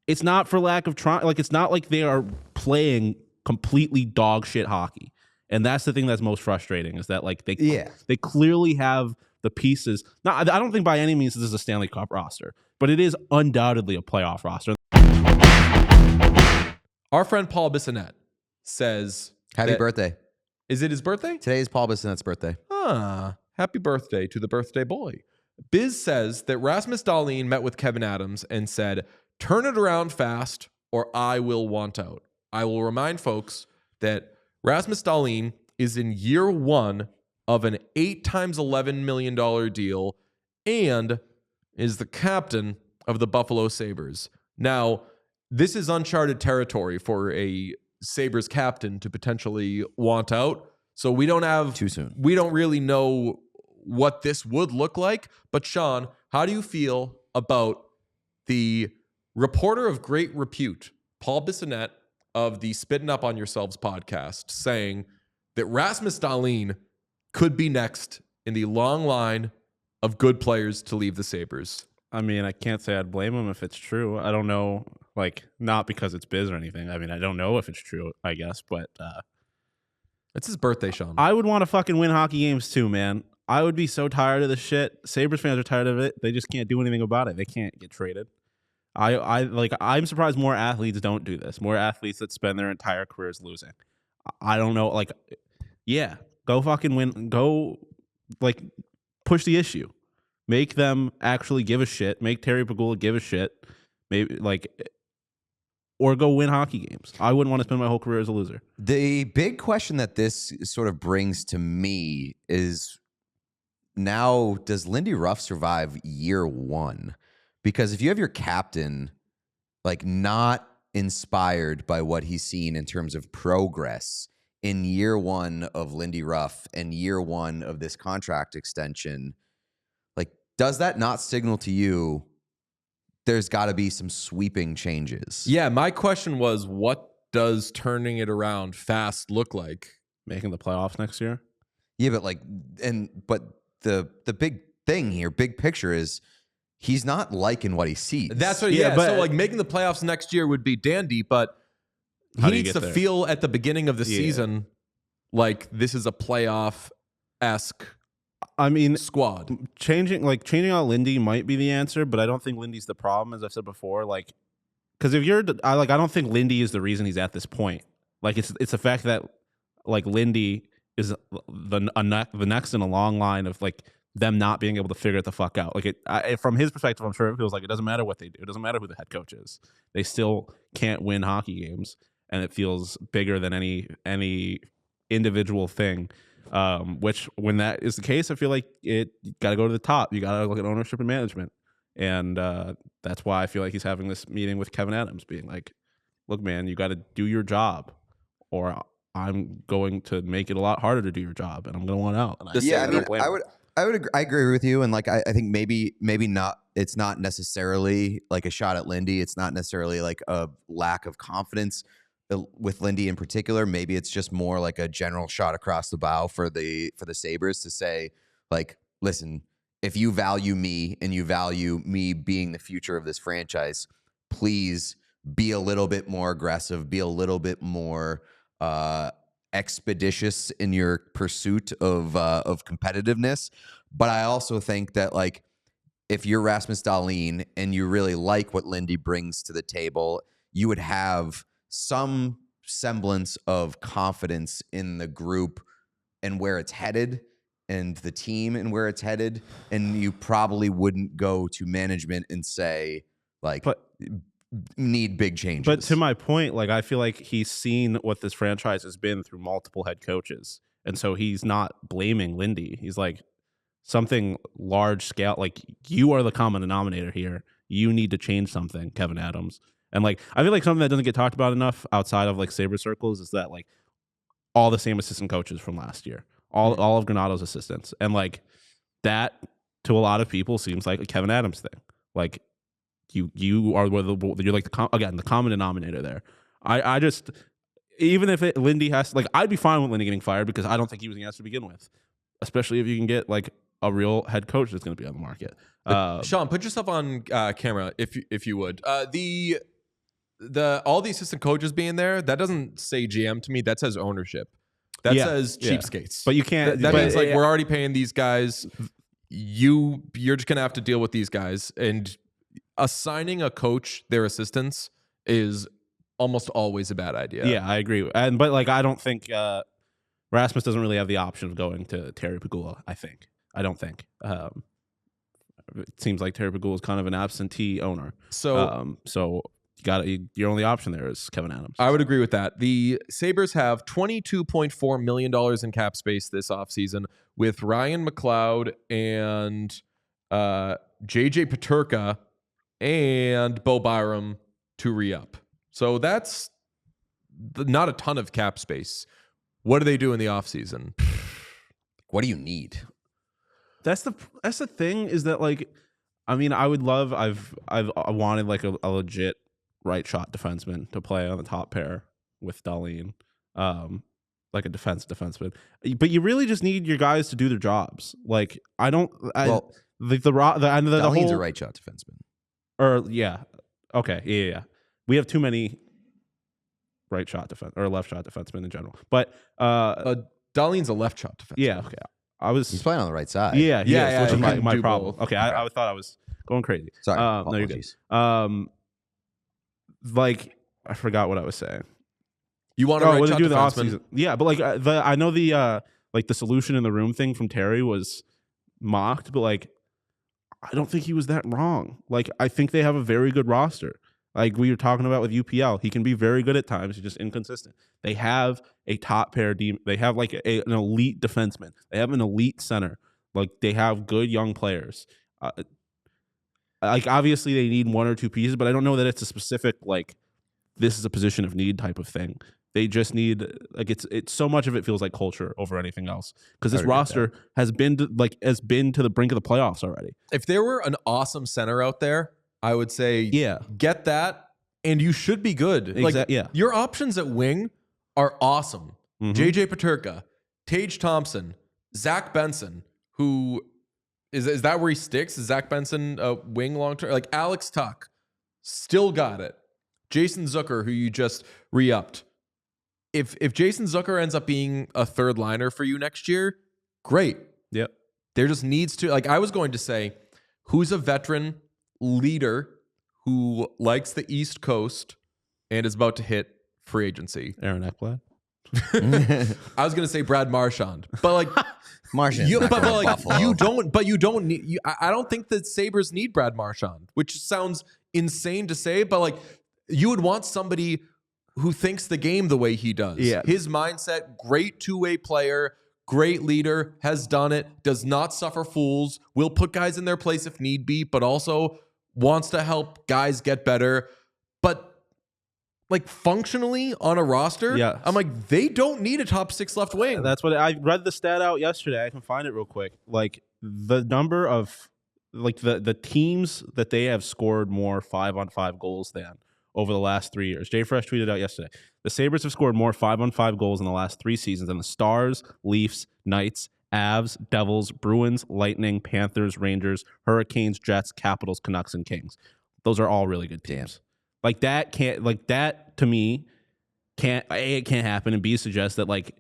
it's not for lack of trying. Like, it's not like they are playing completely dog shit hockey. And that's the thing that's most frustrating is that like they clearly have the pieces. Now, I don't think by any means this is a Stanley Cup roster, but it is undoubtedly a playoff roster. Our friend Paul Bissonnette says, Happy birthday. Is it his birthday? Today is Paul Bissonnette's birthday. Happy birthday to the birthday boy. Biz says that Rasmus Dahlin met with Kevyn Adams and said, turn it around fast or I will want out. I will remind folks that Rasmus Dahlin is in year 1 of an 8 times $11 million deal and is the captain of the Buffalo Sabres. Now, this is uncharted territory for a Sabres captain to potentially want out. So we don't have too soon. We don't really know what this would look like. But Sean, how do you feel about the reporter of great repute, Paul Bissonnette of the Spittin' Up on Yourselves podcast, saying that Rasmus Dahlin could be next in the long line of good players to leave the Sabres? I mean, I can't say I'd blame him if it's true. I don't know, like, not because it's Biz or anything. I mean, I don't know if it's true, I guess, but it's his birthday, Sean. I would want to fucking win hockey games too, man. I would be so tired of this shit. Sabres fans are tired of it. They just can't do anything about it. They can't get traded. I'm surprised more athletes don't do this. More athletes that spend their entire careers losing. I don't know. Like, yeah, go fucking win. Go, like, push the issue. Make them actually give a shit. Make Terry Pegula give a shit. Maybe, like, or go win hockey games. I wouldn't want to spend my whole career as a loser. The big question that this sort of brings to me is, now, does Lindy Ruff survive year 1? Because if you have your captain, like, not inspired by what he's seen in terms of progress in year 1 of Lindy Ruff and year 1 of this contract extension, like, does that not signal to you there's got to be some sweeping changes? Yeah, my question was, what does turning it around fast look like? Making the playoffs next year? Yeah, but like, but the big thing here, big picture is, he's not liking what he sees. That's what, but so like making the playoffs next year would be dandy, but he needs to feel at the beginning of the season like this is a playoff-esque squad. Changing out Lindy might be the answer, but I don't think Lindy's the problem, as I've said before. Like, because I don't think Lindy is the reason he's at this point. Like, it's the fact that like Lindy is the next in a long line of like them not being able to figure it the fuck out. Like, from his perspective, I'm sure it feels like it doesn't matter what they do. It doesn't matter who the head coach is. They still can't win hockey games, and it feels bigger than any individual thing. Which, when that is the case, I feel like you got to go to the top. You got to look at ownership and management, and that's why I feel like he's having this meeting with Kevyn Adams, being like, "Look, man, you got to do your job, or I'm going to make it a lot harder to do your job, and I'm going to want out." And I agree with you, and like I think maybe not. It's not necessarily like a shot at Lindy. It's not necessarily like a lack of confidence with Lindy in particular. Maybe it's just more like a general shot across the bow for the Sabres to say, like, listen, if you value me and you value me being the future of this franchise, please be a little bit more aggressive, be a little bit more expeditious in your pursuit of competitiveness. But I also think that, like, if you're Rasmus Dahlin and you really like what Lindy brings to the table, you would have some semblance of confidence in the group and where it's headed and the team and where it's headed. And you probably wouldn't go to management and say, like, need big changes. But to my point, like, I feel like he's seen what this franchise has been through multiple head coaches. And so he's not blaming Lindy. He's like, something large scale, like, you are the common denominator here. You need to change something, Kevyn Adams. And like, I feel like something that doesn't get talked about enough outside of like Sabre circles is that like all the same assistant coaches from last year, all of Granato's assistants. And like that to a lot of people seems like a Kevyn Adams thing. Like, you are you're like the common denominator there. I just, even if Lindy has to, like, I'd be fine with Lindy getting fired because I don't think he was the answer to begin with, especially if you can get like a real head coach that's going to be on the market. Sean, put yourself on camera if you would. The all the assistant coaches being there, that doesn't say GM to me. That says ownership. That says cheapskates. But you can't. That means like we're already paying these guys. You're just gonna have to deal with these guys, and assigning a coach their assistants is almost always a bad idea. Yeah, I agree. But like, I don't think Rasmus doesn't really have the option of going to Terry Pegula. I don't think. It seems like Terry Pegula is kind of an absentee owner. So your only option there is Kevyn Adams. I would agree with that. The Sabres have $22.4 million in cap space this offseason with Ryan McLeod and JJ Peterka and Bo Byram to re-up. So that's not a ton of cap space. What do they do in the offseason? What do you need? That's the thing, is that like, I mean, I wanted like a legit right shot defenseman to play on the top pair with Dahlin, like a defenseman. But you really just need your guys to do their jobs. Like Dahlin's a right shot defenseman. We have too many right shot defense or left shot defensemen in general. But Dahlin's a left shot defenseman. Yeah, okay. He's playing on the right side. Which is my problem. Okay, I thought I was going crazy. Sorry, no, you're good. Like, I forgot what I was saying. You want to right shot defenseman? Yeah, but like I know the solution in the room thing from Terry was mocked, but like I don't think he was that wrong. Like, I think they have a very good roster. Like we were talking about with UPL, he can be very good at times. He's just inconsistent. They have a top pair. They have like an elite defenseman. They have an elite center. Like, they have good young players. Like, obviously they need one or two pieces, but I don't know that it's a specific like this is a position of need type of thing. They just need like it's so much of it feels like culture over anything else, because this roster has been to the brink of the playoffs already. If there were an awesome center out there, I would say, get that, and you should be good. Your options at wing are awesome. Mm-hmm. JJ Peterka, Tage Thompson, Zach Benson, who is that where he sticks? Is Zach Benson a wing long term? Like Alex Tuck, still got it. Jason Zucker, who you just re-upped. If Jason Zucker ends up being a third liner for you next year, great. Yep. There just needs to, like I was going to say, who's a veteran leader who likes the East Coast and is about to hit free agency? Aaron Ekblad. I was going to say Brad Marchand, but like Marchand, you don't need. I don't think the Sabres need Brad Marchand, which sounds insane to say, but like you would want somebody who thinks the game the way he does. Yeah. His mindset, great two-way player, great leader, has done it, does not suffer fools, will put guys in their place if need be, but also wants to help guys get better. But like functionally on a roster, I'm like, they don't need a top six left wing. That's what I read the stat out yesterday. I can find it real quick. Like the number of like the teams that they have scored more 5-on-5 goals than over the last 3 years. Jay Fresh tweeted out yesterday. The Sabres have scored more 5-on-5 goals in the last 3 seasons than the Stars, Leafs, Knights, Avs, Devils, Bruins, Lightning, Panthers, Rangers, Hurricanes, Jets, Capitals, Canucks, and Kings. Those are all really good teams. Like that to me it can't happen, and B suggests that like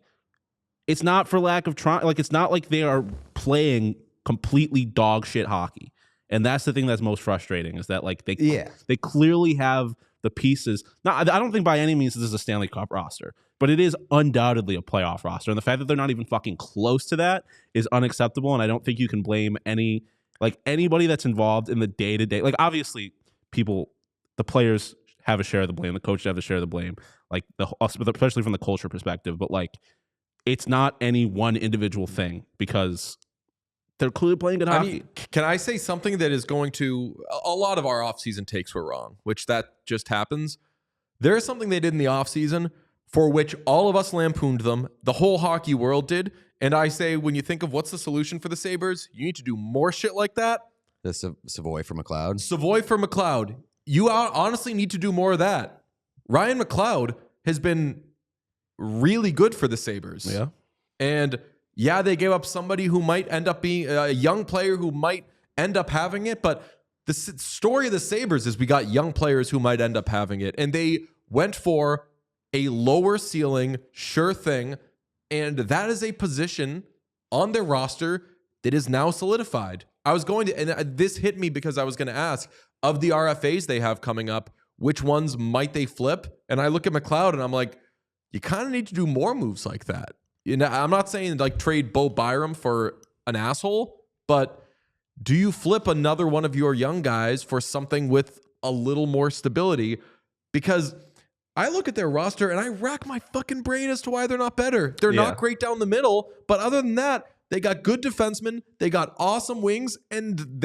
it's not for lack of trying. Like it's not like they are playing completely dog shit hockey. And that's the thing that's most frustrating, is that like they clearly have the pieces. Now, I don't think by any means this is a Stanley Cup roster, but it is undoubtedly a playoff roster. And the fact that they're not even fucking close to that is unacceptable. And I don't think you can blame anybody that's involved in the day-to-day. Like, obviously, the players have a share of the blame. The coaches have a share of the blame, like especially from the culture perspective. But like, it's not any one individual thing, because they're clearly playing good hockey. I mean, can I say something that is going to... A lot of our offseason takes were wrong, which that just happens. There is something they did in the offseason for which all of us lampooned them. The whole hockey world did. And I say, when you think of what's the solution for the Sabres, you need to do more shit like that. The Savoy for McLeod. Savoy for McLeod. You honestly need to do more of that. Ryan McLeod has been really good for the Sabres. Yeah. And... yeah, they gave up somebody who might end up being a young player who might end up having it, but the story of the Sabres is we got young players who might end up having it, and they went for a lower ceiling, sure thing, and that is a position on their roster that is now solidified. I was going to, and this hit me because I was going to ask, of the RFAs they have coming up, which ones might they flip? And I look at McLeod and I'm like, you kind of need to do more moves like that. You know, I'm not saying like trade Bo Byram for an asshole, but do you flip another one of your young guys for something with a little more stability? Because I look at their roster and I rack my fucking brain as to why they're not better. They're not great down the middle, but other than that, they got good defensemen, they got awesome wings, and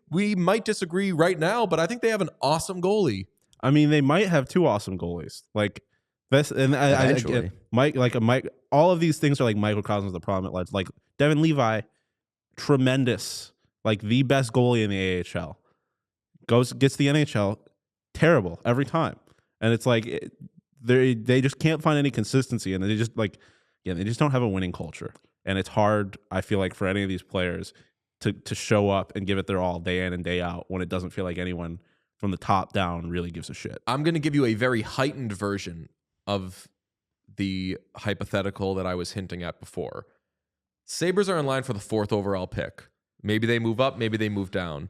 we might disagree right now, but I think they have an awesome goalie. I mean, they might have two awesome goalies. Like this, and Eventually. Mike. All of these things are like microcosms of the problem. Like Devin Levi, tremendous, like the best goalie in the AHL, gets the NHL, terrible every time, and it's like they just can't find any consistency, and they just they just don't have a winning culture, and it's hard. I feel like for any of these players to show up and give it their all day in and day out when it doesn't feel like anyone from the top down really gives a shit. I'm going to give you a very heightened version of the hypothetical that I was hinting at before. Sabres are in line for the 4th overall pick. Maybe they move up, maybe they move down.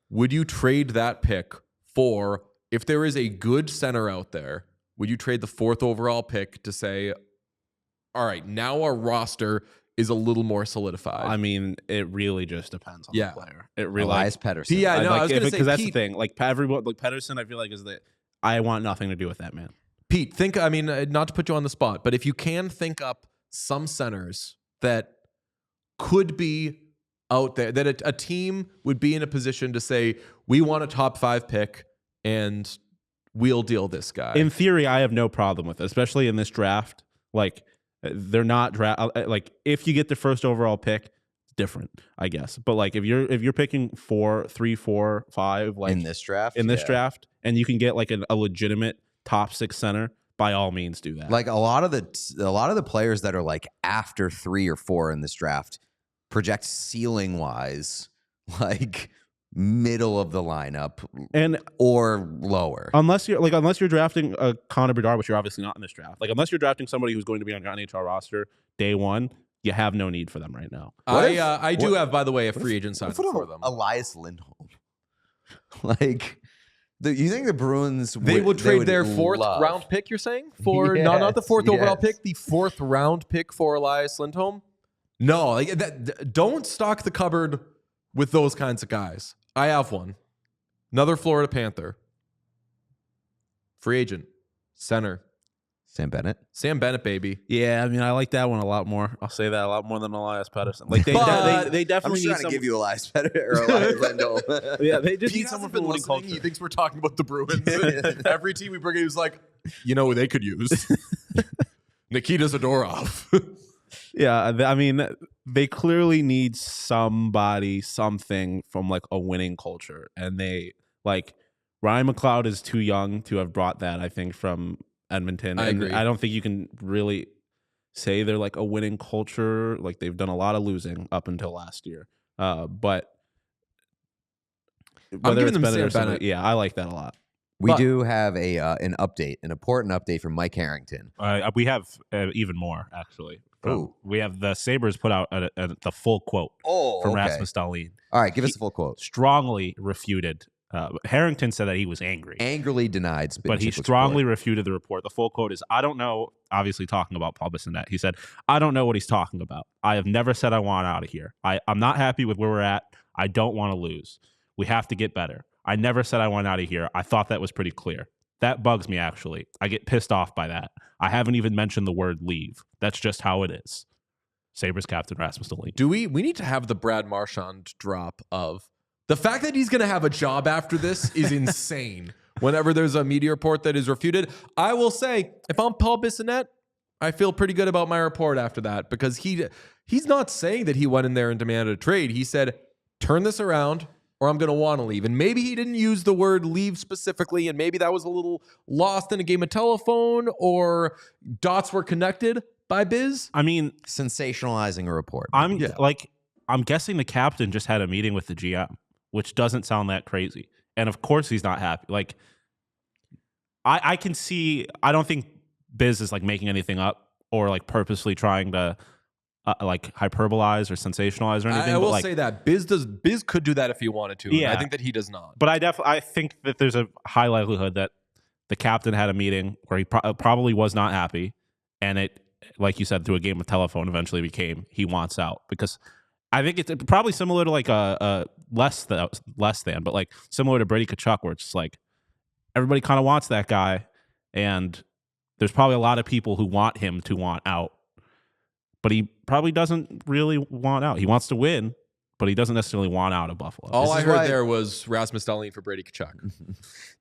Would you trade that pick for, if there is a good center out there, would you trade the 4th overall pick to say, all right, now our roster is a little more solidified? I mean, it really just depends on the player. It really Elias Pettersson. Yeah, no, I was going to say, because that's the thing. Like everyone, like Pettersson, I feel like is that I want nothing to do with that man. Pete, I mean, not to put you on the spot, but if you can think up some centers that could be out there, that a team would be in a position to say, we want a top 5 pick and we'll deal this guy. In theory, I have no problem with it, especially in this draft. Like, they're not like if you get the 1st overall pick, it's different, I guess. But like if you're picking 4, 3, 4, 5, like in this draft, and you can get like a legitimate top 6 center, by all means do that. Like a lot of the players that are like after 3 or 4 in this draft project ceiling wise, like middle of the lineup and or lower. Unless you're drafting a Connor Bedard, which you're obviously not in this draft. Like unless you're drafting somebody who's going to be on your NHL roster day one, you have no need for them right now. I do have, by the way, a free agent signing for them. Elias Lindholm. Like, you think the Bruins they would trade their 4th round pick? You're saying for not the 4th overall pick, the 4th round pick for Elias Lindholm? No, like that. Don't stock the cupboard with those kinds of guys. I have one. Another Florida Panther. Free agent. Center. Sam Bennett, baby. Yeah, I mean, I like that one a lot more. I'll say that a lot more than Elias Pettersson. Like they definitely I'm trying to give you Elias Pettersson or Elias Lindholm. Yeah, they just Pete need someone been from winning listening. culture. He thinks we're talking about the Bruins. Every team we bring in, he's like, you know who they could use? Nikita Zadorov. Yeah, I mean, they clearly need something from like a winning culture, and they like Ryan McLeod is too young to have brought that. I think from Edmonton. I agree. I don't think you can really say they're like a winning culture. Like they've done a lot of losing up until last year. But I'm giving them Sam Bennett. Yeah, I like that a lot. We do have an important update from Mike Harrington. We have even more, actually. We have the Sabres put out the full quote from Rasmus Dahlin. All right, give us the full quote. Strongly refuted. Harrington said that he was angry. Angrily denied. But he strongly refuted the report. The full quote is, I don't know, obviously talking about Paul Bissonnette. He said, I don't know what he's talking about. I have never said I want out of here. I'm not happy with where we're at. I don't want to lose. We have to get better. I never said I want out of here. I thought that was pretty clear. That bugs me, actually. I get pissed off by that. I haven't even mentioned the word leave. That's just how it is. Sabres captain Rasmus Dahlin. Do we need to have the Brad Marchand drop of the fact that he's going to have a job after this is insane. Whenever there's a media report that is refuted, I will say, if I'm Paul Bissonnette, I feel pretty good about my report after that, because he's not saying that he went in there and demanded a trade. He said, turn this around or I'm going to want to leave. And maybe he didn't use the word leave specifically, and maybe that was a little lost in a game of telephone, or dots were connected by Biz. I mean, sensationalizing a report. I'm guessing the captain just had a meeting with the GM. which doesn't sound that crazy. And of course he's not happy. Like, I can see, I don't think Biz is like making anything up or like purposely trying to like hyperbolize or sensationalize or anything. I will like, say that Biz could do that if he wanted to. Yeah. And I think that he does not. But I think that there's a high likelihood that the captain had a meeting where he probably was not happy, and it, like you said, through a game of telephone, eventually became he wants out. Because I think it's probably similar to like a less than, but like similar to Brady Tkachuk, where it's just like everybody kind of wants that guy, and there's probably a lot of people who want him to want out, but he probably doesn't really want out. He wants to win, but he doesn't necessarily want out of Buffalo. All I heard there was Rasmus Dahlin for Brady Tkachuk.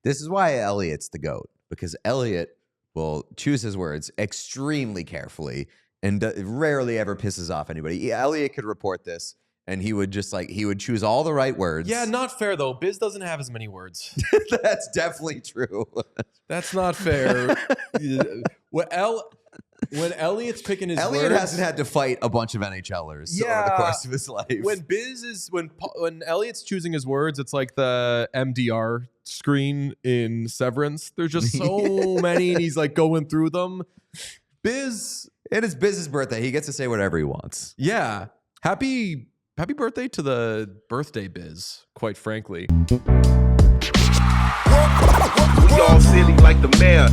This is why Elliott's the GOAT, because Elliott will choose his words extremely carefully and rarely ever pisses off anybody. Elliott could report this, and he would just like, he would choose all the right words. Yeah, not fair though. Biz doesn't have as many words. That's definitely true. That's not fair. When Elliott's picking his Elliott words, hasn't had to fight a bunch of NHLers over the course of his life. When Elliott's choosing his words, it's like the MDR screen in Severance. There's just so many, and he's like going through them. Biz, it is Biz's birthday. He gets to say whatever he wants. Yeah. Happy birthday to the birthday Biz, quite frankly. We all silly like the mayor.